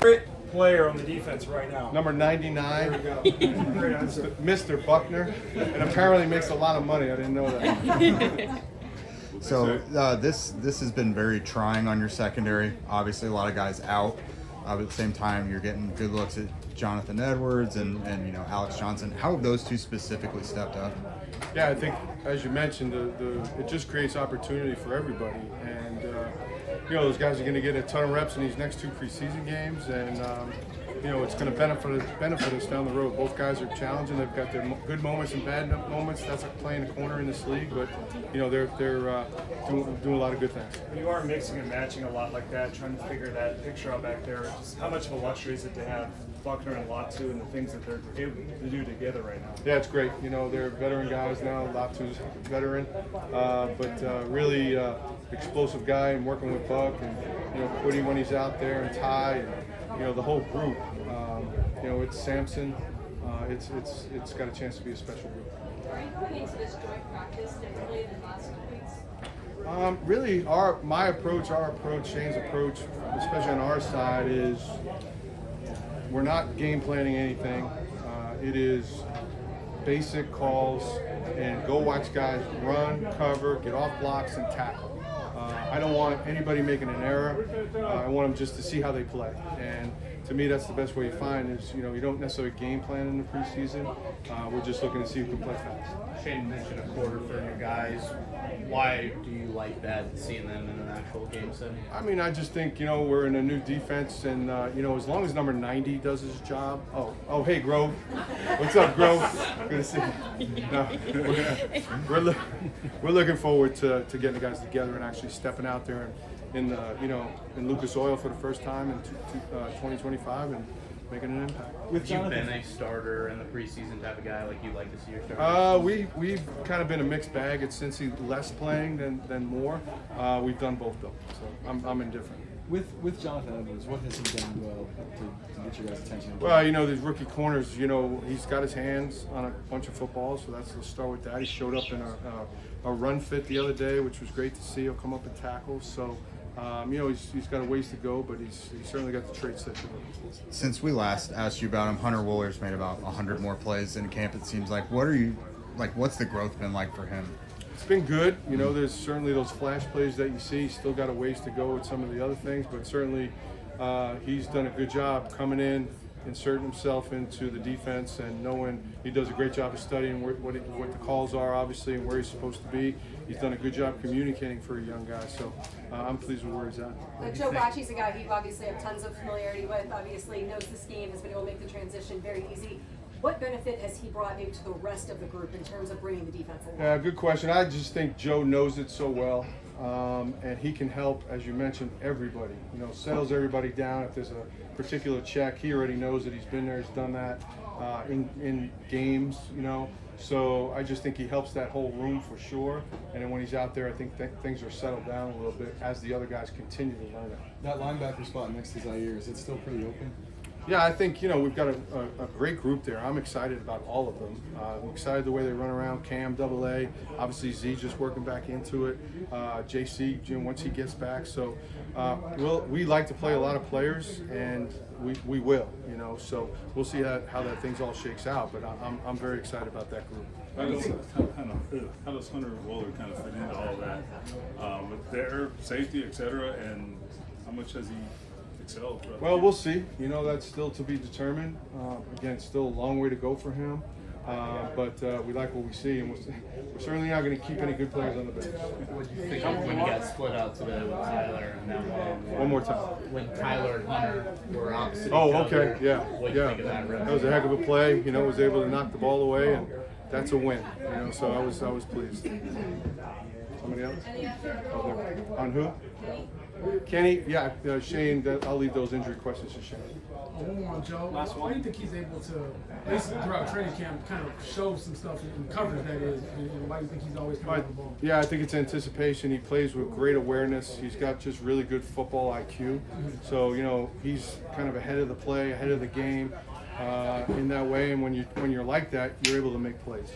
favorite player on the defense right now? Number 99, There we go. Great answer. Mr. Buckner, and apparently makes a lot of money. I didn't know that. So this has been very trying on your secondary. Obviously, a lot of guys out. But at the same time, you're getting good looks at Jonathan Edwards and Alex Johnson. How have those two specifically stepped up? Yeah, I think, as you mentioned, it just creates opportunity for everybody. And, those guys are going to get a ton of reps in these next 2 preseason games. And, it's going to benefit us down the road. Both guys are challenging. They've got their good moments and bad moments. That's like playing a corner in this league. But, they're doing a lot of good things. You are mixing and matching a lot like that, trying to figure that picture out back there. Just how much of a luxury is it to have Buckner and Latu and the things that they're able to do together right now? Yeah, it's great. They're veteran guys now. Latu's a veteran, but really explosive guy, and working with Buck and Quiddy when he's out there, and Ty, and the whole group. It's Samson. It's got a chance to be a special group. Are you going into this joint practice differently than last couple weeks? Really, our approach, Shane's approach, especially on our side, is we're not game planning anything. It is basic calls and go watch guys run, cover, get off blocks, and tackle. I don't want anybody making an error. I want them just to see how they play. And to me, that's the best way you find is, you don't necessarily game plan in the preseason. We're just looking to see who can play fast. Shane mentioned a quarter for your guys. Why do you like that, seeing them in an actual game setting? I mean, I just think, we're in a new defense, and, as long as number 90 does his job. Oh, hey, Grove. What's up, Grove? Good to see you. No, we're looking forward to getting the guys together and actually stepping out there in Lucas Oil for the first time in 2025 and making an impact. Have you been a starter in the preseason type of guy, like you like to see your starter? We've kind of been a mixed bag. It's since he less playing than more. We've done both though, so I'm indifferent. With Jonathan Edwards, what has he done well to get your guys' attention? Well, these rookie corners, he's got his hands on a bunch of footballs, so let's start with that. He showed up in a run fit the other day, which was great to see. He'll come up and tackle, so he's got a ways to go, but he's certainly got the traits that do it. Since we last asked you about him, Hunter Wooler's made about 100 more plays in camp, it seems like. What's the growth been like for him? It's been good. There's certainly those flash plays that you see. He's still got a ways to go with some of the other things, but certainly he's done a good job coming in, inserting himself into the defense, and knowing he does a great job of studying what the calls are, obviously, and where he's supposed to be. He's done a good job communicating for a young guy, so I'm pleased with where he's at. Joe Bacci's a guy you obviously have tons of familiarity with, obviously knows the scheme, has been able to make the transition very easy. What benefit has he brought maybe to the rest of the group in terms of bringing the defense along? Yeah, good question. I just think Joe knows it so well, and he can help, as you mentioned, everybody. Settles everybody down. If there's a particular check, he already knows that he's been there, he's done that in games, So I just think he helps that whole room for sure. And then when he's out there, I think things are settled down a little bit as the other guys continue to learn it. That linebacker spot next to Zaire, is it still pretty open? Yeah, I think, we've got a great group there. I'm excited about all of them. I'm excited the way they run around. Cam, AA, obviously Z just working back into it. JC, once he gets back. So we like to play a lot of players, and we will, So we'll see how that things all shakes out. But I'm very excited about that group. How does Hunter Wooler kind of fit into all that with their safety, et cetera, and how much has he excelled? Well, we'll see. That's still to be determined. Again, still a long way to go for him. But we like what we see, and we're certainly not going to keep any good players on the bench. What do you think of when you got split out today with Tyler and them? One more time. When Tyler and Hunter were opposite Oh, each okay, other, yeah, what do you think of that? That was a heck of a play. Was able to knock the ball away, and that's a win. So I was pleased. Somebody else? On who? Kenny, yeah, Shane. I'll leave those injury questions to Shane. One more on Joe. Why do you think he's able to, at least throughout training camp, kind of show some stuff in coverage that is, and why do you think he's always coming on the ball? Yeah, I think it's anticipation. He plays with great awareness. He's got just really good football IQ. So, he's kind of ahead of the play, ahead of the game in that way. And when you're like that, you're able to make plays.